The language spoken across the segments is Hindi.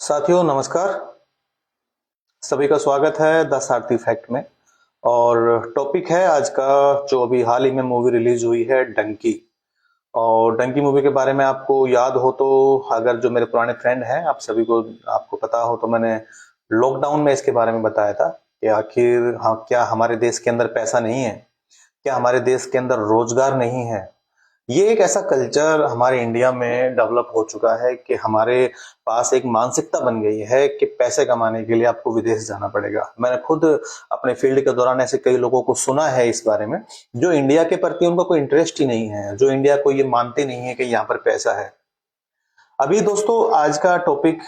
साथियों नमस्कार। सभी का स्वागत है द सारथी फैक्ट में। और टॉपिक है आज का जो अभी हाल ही में मूवी रिलीज हुई है, डंकी। और डंकी मूवी के बारे में आपको याद हो तो, अगर जो मेरे पुराने फ्रेंड हैं आप सभी को आपको पता हो तो, मैंने लॉकडाउन में इसके बारे में बताया था कि आखिर हाँ, क्या हमारे देश के अंदर पैसा नहीं है, क्या हमारे देश के अंदर रोजगार नहीं है। ये एक ऐसा कल्चर हमारे इंडिया में डेवलप हो चुका है कि हमारे पास एक मानसिकता बन गई है कि पैसे कमाने के लिए आपको विदेश जाना पड़ेगा। मैंने खुद अपने फील्ड के दौरान ऐसे कई लोगों को सुना है इस बारे में, जो इंडिया के प्रति उनका कोई इंटरेस्ट ही नहीं है, जो इंडिया को ये मानते नहीं है कि यहाँ पर पैसा है। अभी दोस्तों आज का टॉपिक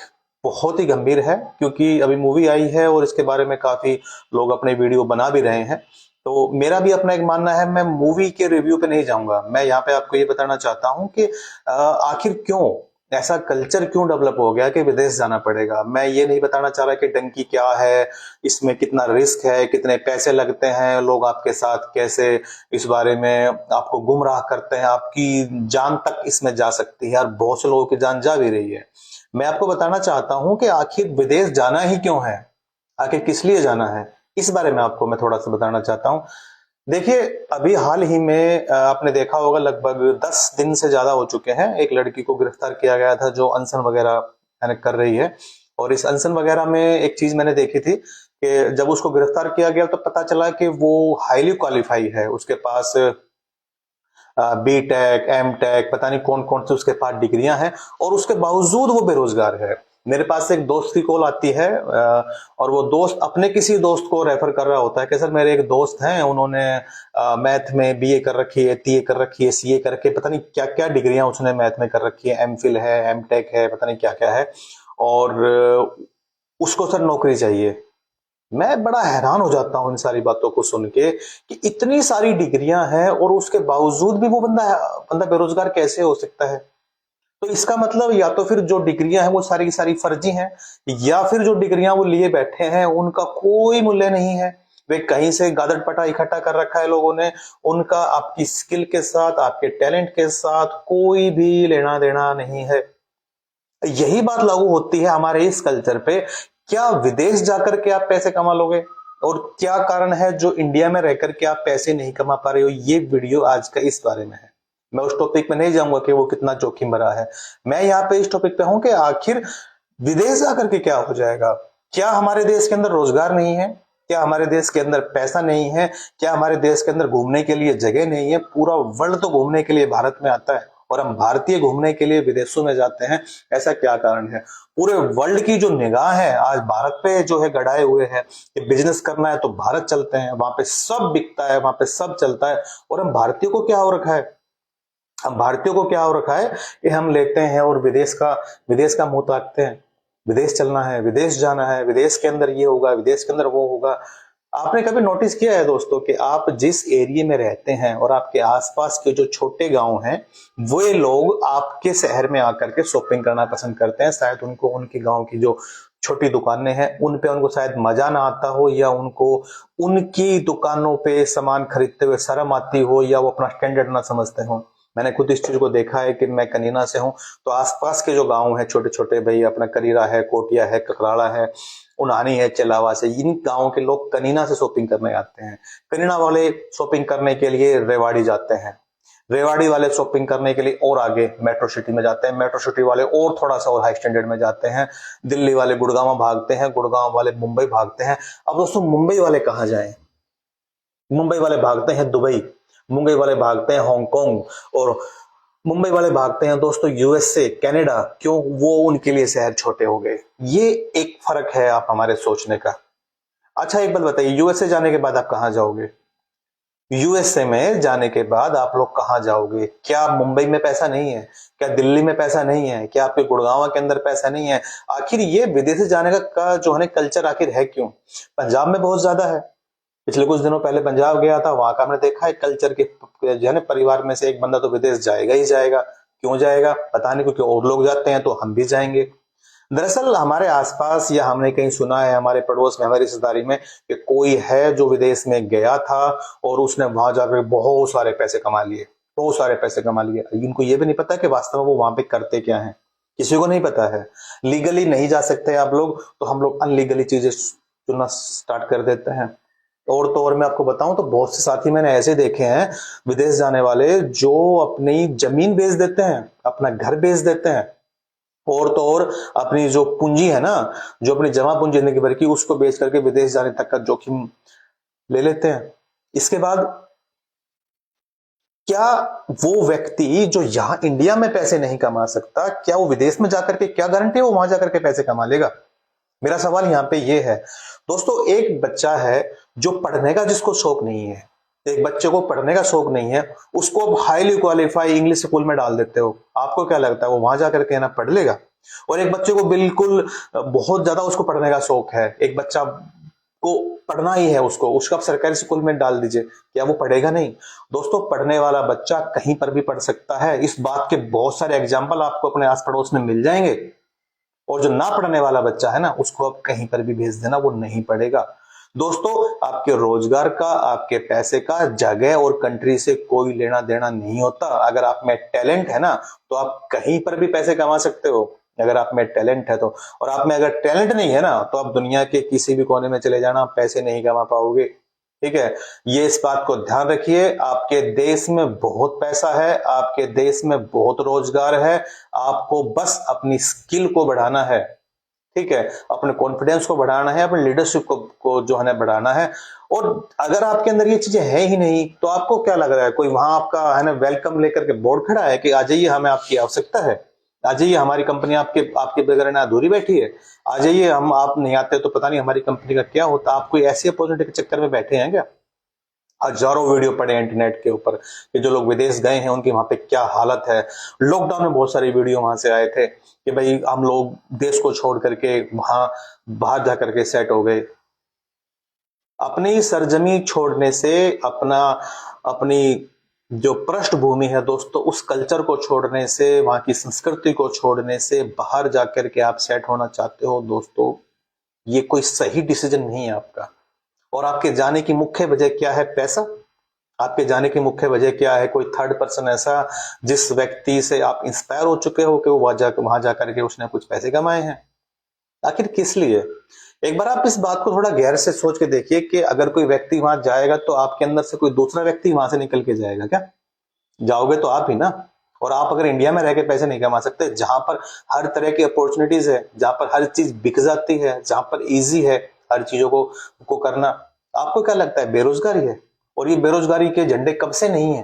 बहुत ही गंभीर है, क्योंकि अभी मूवी आई है और इसके बारे में काफी लोग अपने वीडियो बना भी रहे हैं। तो मेरा भी अपना एक मानना है, मैं मूवी के रिव्यू पे नहीं जाऊंगा। मैं यहाँ पे आपको ये बताना चाहता हूँ कि आखिर क्यों ऐसा कल्चर क्यों डेवलप हो गया कि विदेश जाना पड़ेगा। मैं ये नहीं बताना चाह रहा कि डंकी क्या है, इसमें कितना रिस्क है, कितने पैसे लगते हैं, लोग आपके साथ कैसे इस बारे में आपको गुमराह करते हैं, आपकी जान तक इसमें जा सकती है और बहुत से लोगों की जान जा भी रही है। मैं आपको बताना चाहता हूं कि आखिर विदेश जाना ही क्यों है, आखिर किस लिए जाना है, इस बारे में आपको मैं थोड़ा सा बताना चाहता हूं। देखिए, अभी हाल ही में आपने देखा होगा, लगभग 10 दिन से ज्यादा हो चुके हैं, एक लड़की को गिरफ्तार किया गया था जो अनशन वगैरह यानी कर रही है। और इस अनशन वगैरह में एक चीज मैंने देखी थी कि जब उसको गिरफ्तार किया गया तो पता चला कि वो हाईली क्वालिफाई है, उसके पास बी टेक, एम टेक, पता नहीं कौन कौन सी उसके पास डिग्रियां हैं, और उसके बावजूद वो बेरोजगार है। मेरे पास एक दोस्त की कॉल आती है और वो दोस्त अपने किसी दोस्त को रेफर कर रहा होता है कि सर मेरे एक दोस्त हैं, उन्होंने मैथ में बीए कर रखी है, टीए कर रखी है, सीए करके पता नहीं क्या क्या डिग्रियां उसने मैथ में कर रखी है, एम फिल है, एम टेक है, पता नहीं क्या क्या है। और उसको सर नौकरी चाहिए। मैं बड़ा हैरान हो जाता हूं इन सारी बातों को सुन के कि इतनी सारी डिग्रियां हैं और उसके बावजूद भी वो बंदा बंदा बेरोजगार कैसे हो सकता है। तो इसका मतलब या तो फिर जो डिग्रियां हैं वो सारी की सारी फर्जी हैं, या फिर जो डिग्रियां वो लिए बैठे हैं उनका कोई मूल्य नहीं है। वे कहीं से गादड़ पटा इकट्ठा कर रखा है लोगों ने, उनका आपकी स्किल के साथ, आपके टैलेंट के साथ कोई भी लेना देना नहीं है। यही बात लागू होती है हमारे इस कल्चर पे। क्या विदेश जाकर के आप पैसे कमा लोगे, और क्या कारण है जो इंडिया में रहकर के आप पैसे नहीं कमा पा रहे हो, ये वीडियो आज का इस बारे में है। मैं उस टॉपिक में नहीं जाऊंगा कि वो कितना जोखिम भरा है। मैं यहाँ पे इस टॉपिक पे हूं कि आखिर विदेश जाकर के क्या हो जाएगा। क्या हमारे देश के अंदर रोजगार नहीं है, क्या हमारे देश के अंदर पैसा नहीं है, क्या हमारे देश के अंदर घूमने के लिए जगह नहीं है। पूरा वर्ल्ड तो घूमने के लिए भारत में आता है और हम भारतीय घूमने के लिए विदेशों में जाते हैं। ऐसा क्या कारण है। पूरे वर्ल्ड की जो निगाह है आज भारत पे जो है गड़ाए हुए है कि बिजनेस करना है तो भारत चलते हैं, वहां पे सब बिकता है, वहां पे सब चलता है। और हम भारतीयों को क्या हो रखा है, हम भारतीयों को क्या हो रखा है कि हम लेते हैं और विदेश का मुंह ताकते हैं। विदेश चलना है, विदेश जाना है, विदेश के अंदर ये होगा, विदेश के अंदर वो होगा। आपने कभी नोटिस किया है दोस्तों कि आप जिस एरिया में रहते हैं और आपके आसपास के जो छोटे गांव हैं, वे लोग आपके शहर में आकर के शॉपिंग करना पसंद करते हैं। शायद उनको उनके गांव की जो छोटी दुकानें हैं उन पे उनको शायद मजा ना आता हो, या उनको उनकी दुकानों पे सामान खरीदते हुए शर्म आती हो, या वो अपना स्टैंडर्ड ना समझते हो। मैंने खुद इस चीज को देखा है कि मैं कनीना से हूं, तो आसपास के जो गांव है छोटे छोटे, भाई अपना करीरा है, कोटिया है, ककराड़ा है, उनानी है, चलावा से, इन गांवों के लोग कनीना से शॉपिंग करने आते हैं। कनीना वाले शॉपिंग करने के लिए रेवाड़ी जाते हैं, रेवाड़ी वाले शॉपिंग करने के लिए और आगे मेट्रो सिटी में जाते हैं, मेट्रो सिटी वाले और थोड़ा सा और हाई स्टैंडर्ड में जाते हैं, दिल्ली वाले गुड़गांव भागते हैं, गुड़गांव वाले मुंबई भागते हैं। अब दोस्तों मुंबई वाले कहाँ जाएं, मुंबई वाले भागते हैं दुबई, मुंबई वाले भागते हैं हांगकांग, और मुंबई वाले भागते हैं दोस्तों यूएसए, कनाडा। क्यों? वो उनके लिए शहर छोटे हो गए। ये एक फर्क है आप हमारे सोचने का। अच्छा एक बात बताइए, यूएसए जाने के बाद आप कहां जाओगे, यूएसए में जाने के बाद आप लोग कहां जाओगे। क्या मुंबई में पैसा नहीं है, क्या दिल्ली में पैसा नहीं है, क्या आपके गुड़गांव के अंदर पैसा नहीं है। आखिर ये विदेश जाने का जो है ना कल्चर आखिर है क्यों। पंजाब में बहुत ज्यादा है। पिछले कुछ दिनों पहले पंजाब गया था, वहां का हमने देखा है कल्चर के जो है ना, परिवार में से एक बंदा तो विदेश जाएगा ही जाएगा। क्यों जाएगा पता नहीं, क्योंकि और लोग जाते हैं तो हम भी जाएंगे। दरअसल हमारे आसपास या हमने कहीं सुना है, हमारे पड़ोस में, हमारी रिश्तेदारी में, कि कोई है जो विदेश में गया था और उसने वहां जाकर बहुत सारे पैसे कमा लिए, बहुत सारे पैसे कमा लिए। इनको ये भी नहीं पता कि वास्तव में वो वहां पे करते क्या है। किसी को नहीं पता है। लीगली नहीं जा सकते आप लोग, तो हम लोग अनलीगली चीजें चुनना स्टार्ट कर देते हैं। और तो और मैं आपको बताऊं तो बहुत से साथी मैंने ऐसे देखे हैं विदेश जाने वाले, जो अपनी जमीन बेच देते हैं, अपना घर बेच देते हैं, और तो और अपनी जो पूंजी है ना, जो अपनी जमा पूंजी जिंदगी भर की, उसको बेच करके विदेश जाने तक का जोखिम ले लेते हैं। इसके बाद क्या वो व्यक्ति जो यहां इंडिया में पैसे नहीं कमा सकता, क्या वो विदेश में जाकर के, क्या गारंटी है वो वहां जाकर के पैसे कमा लेगा? मेरा सवाल यहां पे ये है दोस्तों। एक बच्चा है जो पढ़ने का जिसको शौक नहीं है, एक बच्चे को पढ़ने का शौक नहीं है, उसको आप हाईली क्वालिफाई इंग्लिश स्कूल में डाल देते हो, आपको क्या लगता है वो वहां जाकर के ना पढ़ लेगा? और एक बच्चे को बिल्कुल बहुत ज्यादा उसको पढ़ने का शौक है, एक बच्चा को पढ़ना ही है, उसको उसका सरकारी स्कूल में डाल दीजिए, क्या वो पढ़ेगा नहीं? दोस्तों, पढ़ने वाला बच्चा कहीं पर भी पढ़ सकता है, इस बात के बहुत सारे एग्जाम्पल आपको अपने आस पड़ोस में मिल जाएंगे। और जो ना पढ़ने वाला बच्चा है ना, उसको आप कहीं पर भी भेज देना, वो नहीं पढ़ेगा। दोस्तों, आपके रोजगार का, आपके पैसे का जगह और कंट्री से कोई लेना देना नहीं होता। अगर आप में टैलेंट है ना, तो आप कहीं पर भी पैसे कमा सकते हो, अगर आप में टैलेंट है तो। और आप में अगर टैलेंट नहीं है ना, तो आप दुनिया के किसी भी कोने में चले जाना, पैसे नहीं कमा पाओगे। ठीक है, ये इस बात को ध्यान रखिए। आपके देश में बहुत पैसा है, आपके देश में बहुत रोजगार है, आपको बस अपनी स्किल को बढ़ाना है। ठीक है, अपने कॉन्फिडेंस को बढ़ाना है, अपने लीडरशिप को जो है ना बढ़ाना है। और अगर आपके अंदर ये चीजें है ही नहीं, तो आपको क्या लग रहा है कोई वहां आपका है ना वेलकम लेकर के बोर्ड खड़ा है कि आ जाइए, हमें आपकी आवश्यकता है, आ जाइए, हमारी कंपनी आपके आपके बगैर ना अधूरी बैठी है, आ जाइए, हम आप नहीं आते तो पता नहीं हमारी कंपनी का क्या होता। आप कोई ऐसी अपॉर्चुनिटी के चक्कर में बैठे हैं क्या? हजारों वीडियो पड़े हैं इंटरनेट के ऊपर कि जो लोग विदेश गए हैं उनकी वहां पे क्या हालत है। लॉकडाउन में बहुत सारी वीडियो वहां से आए थे कि भाई हम लोग देश को छोड़ करके वहां बाहर जा करके सेट हो गए। अपनी सरजमी छोड़ने से, अपना अपनी जो पृष्ठभूमि है दोस्तों, उस कल्चर को छोड़ने से, वहां की संस्कृति को छोड़ने से बाहर जाकर के आप सेट होना चाहते हो दोस्तों, ये कोई सही डिसीजन नहीं है आपका। और आपके जाने की मुख्य वजह क्या है? पैसा। आपके जाने की मुख्य वजह क्या है? कोई थर्ड पर्सन ऐसा जिस व्यक्ति से आप इंस्पायर हो चुके हो कि वो वहां जाकर के उसने कुछ पैसे कमाए हैं। आखिर किस लिए? एक बार आप इस बात को थोड़ा गहर से सोच के देखिए कि अगर कोई व्यक्ति वहां जाएगा तो आपके अंदर से कोई दूसरा व्यक्ति वहां से निकल के जाएगा क्या? जाओगे तो आप ही ना। और आप अगर इंडिया में रह के पैसे नहीं कमा सकते, जहां पर हर तरह की अपॉर्चुनिटीज है, जहां पर हर चीज बिक जाती है, जहां पर इजी है हर चीजों को करना, आपको क्या लगता है बेरोजगारी है? और ये बेरोजगारी के झंडे कब से नहीं है?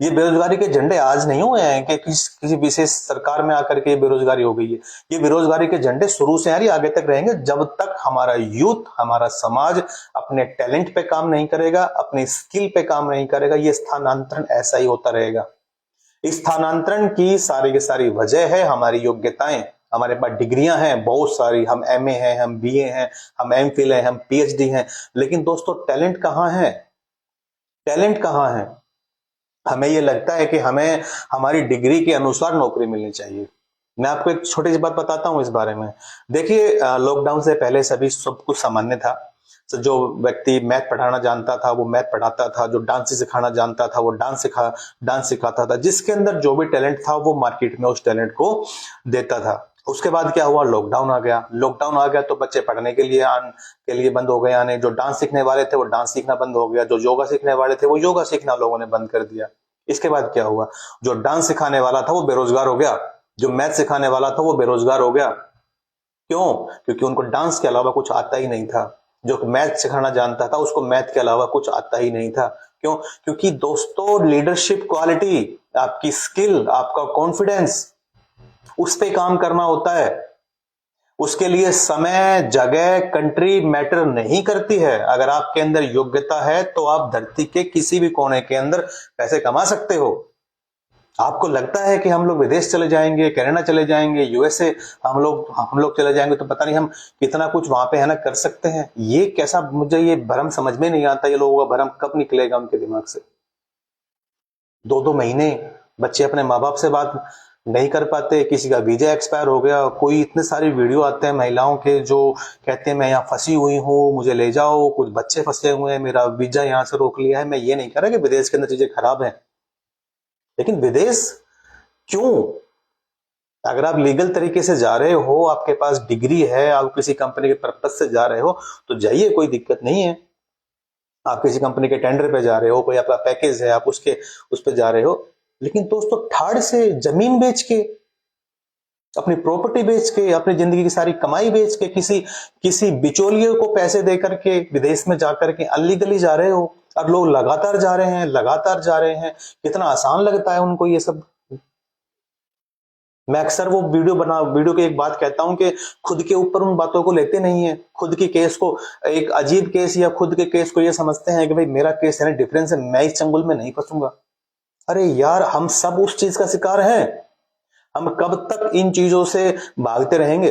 ये बेरोजगारी के झंडे आज नहीं हुए हैं कि किसी विशेष सरकार में आकर के ये बेरोजगारी हो गई है। ये बेरोजगारी के झंडे शुरू से यार आगे तक रहेंगे, जब तक हमारा यूथ, हमारा समाज अपने टैलेंट पे काम नहीं करेगा, अपनी स्किल पे काम नहीं करेगा। ये स्थानांतरण ऐसा ही होता रहेगा। इस स्थानांतरण की सारी वजह है हमारी योग्यताएं। हमारे पास डिग्रियां हैं बहुत सारी, हम एमए हैं, हम बीए हैं, हम एमफिल हैं, हम पीएचडी हैं, लेकिन दोस्तों टैलेंट कहां है? टैलेंट कहां है? हमें ये लगता है कि हमें हमारी डिग्री के अनुसार नौकरी मिलनी चाहिए। मैं आपको एक छोटी सी बात बताता हूं इस बारे में। देखिए, लॉकडाउन से पहले सभी सब कुछ सामान्य था। तो जो व्यक्ति मैथ पढ़ाना जानता था वो मैथ पढ़ाता था, जो डांस सिखाना जानता था वो डांस सिखाता था, जिसके अंदर जो भी टैलेंट था वो मार्केट में उस टैलेंट को देता था। उसके बाद क्या हुआ? लॉकडाउन आ गया। लॉकडाउन आ गया तो बच्चे पढ़ने के लिए बंद हो गए आने। जो डांस सीखने वाले थे वो डांस सीखना बंद हो गया, जो योगा सीखने वाले थे वो योगा सीखना लोगों ने बंद कर दिया। इसके बाद क्या हुआ? जो डांस सिखाने वाला था वो बेरोजगार हो गया, जो मैथ सिखाने वाला था वो बेरोजगार हो गया। क्यों? क्योंकि उनको डांस के अलावा कुछ आता ही नहीं था। जो मैथ सिखाना जानता था उसको मैथ के अलावा कुछ आता ही नहीं था। क्यों? क्योंकि दोस्तों लीडरशिप क्वालिटी, आपकी स्किल, आपका कॉन्फिडेंस, उस पे काम करना होता है। उसके लिए समय, जगह, कंट्री मैटर नहीं करती है। अगर आपके अंदर योग्यता है तो आप धरती के किसी भी कोने के अंदर पैसे कमा सकते हो। आपको लगता है कि हम लोग विदेश चले जाएंगे, कनाडा चले जाएंगे, यूएसए हम लोग चले जाएंगे तो पता नहीं हम कितना कुछ वहां पे है ना कर सकते हैं। ये कैसा, मुझे ये भ्रम समझ में नहीं आता, ये लोगों का भ्रम कब निकलेगा उनके दिमाग से? 2-2 महीने बच्चे अपने माँ बाप से बात नहीं कर पाते, किसी का वीजा एक्सपायर हो गया। कोई इतने सारे वीडियो आते हैं महिलाओं के जो कहते हैं मैं यहाँ फंसी हुई हूँ, मुझे ले जाओ, कुछ बच्चे फंसे हुए हैं, मेरा वीजा यहाँ से रोक लिया है। मैं ये नहीं कह रहा कि विदेश के अंदर चीजें खराब हैं, लेकिन विदेश क्यों? अगर आप लीगल तरीके से जा रहे हो, आपके पास डिग्री है, आप किसी कंपनी के पर्पज से जा रहे हो, तो जाइए, कोई दिक्कत नहीं है। आप किसी कंपनी के टेंडर पे जा रहे हो, कोई आपका पैकेज है, आप उसके उस पे जा रहे हो। लेकिन दोस्तों, ठाड़ से जमीन बेच के, अपनी प्रॉपर्टी बेच के, अपनी जिंदगी की सारी कमाई बेच के, किसी किसी बिचौलिए को पैसे दे करके विदेश में जाकर के अनलीगली जा रहे हो, और लोग लगातार जा रहे हैं, लगातार जा रहे हैं। कितना आसान लगता है उनको ये सब। मैं अक्सर वो वीडियो की एक बात कहता हूं कि खुद के ऊपर उन बातों को लेते नहीं है, खुद की केस को एक अजीब केस या खुद के केस को ये समझते हैं कि भाई मेरा केस है ना डिफरेंस है, मैं इस चंगुल में नहीं फंसूंगा। अरे यार, हम सब उस चीज का शिकार हैं। हम कब तक इन चीजों से भागते रहेंगे?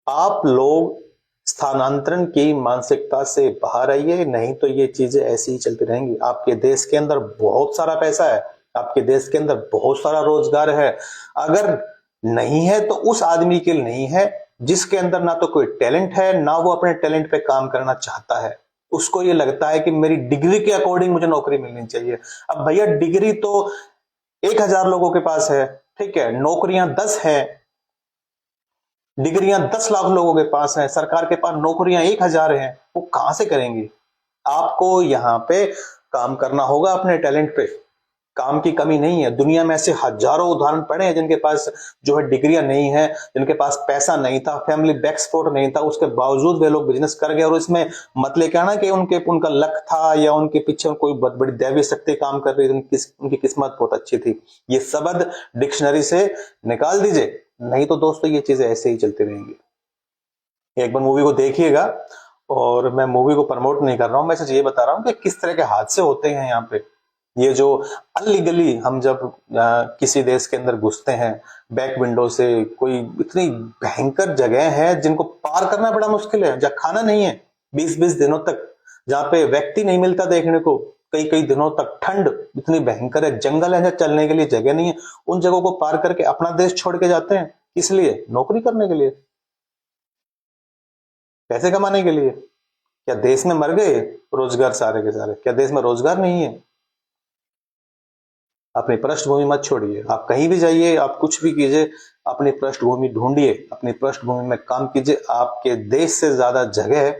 आप लोग स्थानांतरण की मानसिकता से बाहर आइए, नहीं तो ये चीजें ऐसी ही चलती रहेंगी। आपके देश के अंदर बहुत सारा पैसा है, आपके देश के अंदर बहुत सारा रोजगार है। अगर नहीं है तो उस आदमी के लिए नहीं है जिसके अंदर ना तो कोई टैलेंट है, ना वो अपने टैलेंट पे काम करना चाहता है। उसको ये लगता है कि मेरी डिग्री के अकॉर्डिंग मुझे नौकरी मिलनी चाहिए। अब भैया, डिग्री तो 1,000 लोगों के पास है, ठीक है, नौकरियां 10 है। डिग्रियां 10 लाख लोगों के पास है, सरकार के पास नौकरियां 1,000 हैं। वो कहां से करेंगे? आपको यहाँ पे काम करना होगा अपने टैलेंट पे। काम की कमी नहीं है, दुनिया में ऐसे हजारों उदाहरण पड़े हैं जिनके पास जो है डिग्रियां नहीं है, जिनके पास पैसा नहीं था, फैमिली बैक सपोर्ट नहीं था, उसके बावजूद वे लोग बिजनेस कर गए। और इसमें मतलब क्या ना कि उनका लक था या उनके पीछे कोई बहुत बड़ी दैवी शक्ति काम कर रही थी, उनकी किस्मत बहुत अच्छी थी। ये शब्द डिक्शनरी से निकाल दीजिए, नहीं तो दोस्तों ये चीजें ऐसे ही चलती रहेंगी। एक बार मूवी को देखिएगा, और मैं मूवी को प्रमोट नहीं कर रहा हूं, मैं सिर्फ ये बता रहा हूं कि किस तरह के हादसे होते हैं यहाँ पे। ये जो अनलीगली हम जब किसी देश के अंदर घुसते हैं बैक विंडो से, कोई इतनी भयंकर जगह है जिनको पार करना बड़ा मुश्किल है, जहाँ खाना नहीं है 20-20 दिनों तक, जहाँ पे व्यक्ति नहीं मिलता देखने को, कई कई दिनों तक ठंड इतनी भयंकर है, जंगल है जहाँ चलने के लिए जगह नहीं है। उन जगहों को पार करके अपना देश छोड़ के जाते हैं, किस लिए? नौकरी करने के लिए, पैसे कमाने के लिए। क्या देश में मर गए रोजगार सारे के सारे? क्या देश में रोजगार नहीं है? अपनी पृष्ठभूमि मत छोड़िए, आप कहीं भी जाइए, आप कुछ भी कीजिए, अपनी पृष्ठभूमि ढूंढिए, अपनी पृष्ठभूमि में काम कीजिए। आपके देश से ज्यादा जगह,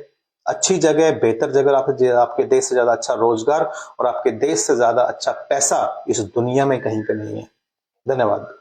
अच्छी जगह, बेहतर जगह, आपके देश से ज्यादा अच्छा रोजगार और आपके देश से ज्यादा अच्छा पैसा इस दुनिया में कहीं पे नहीं है। धन्यवाद।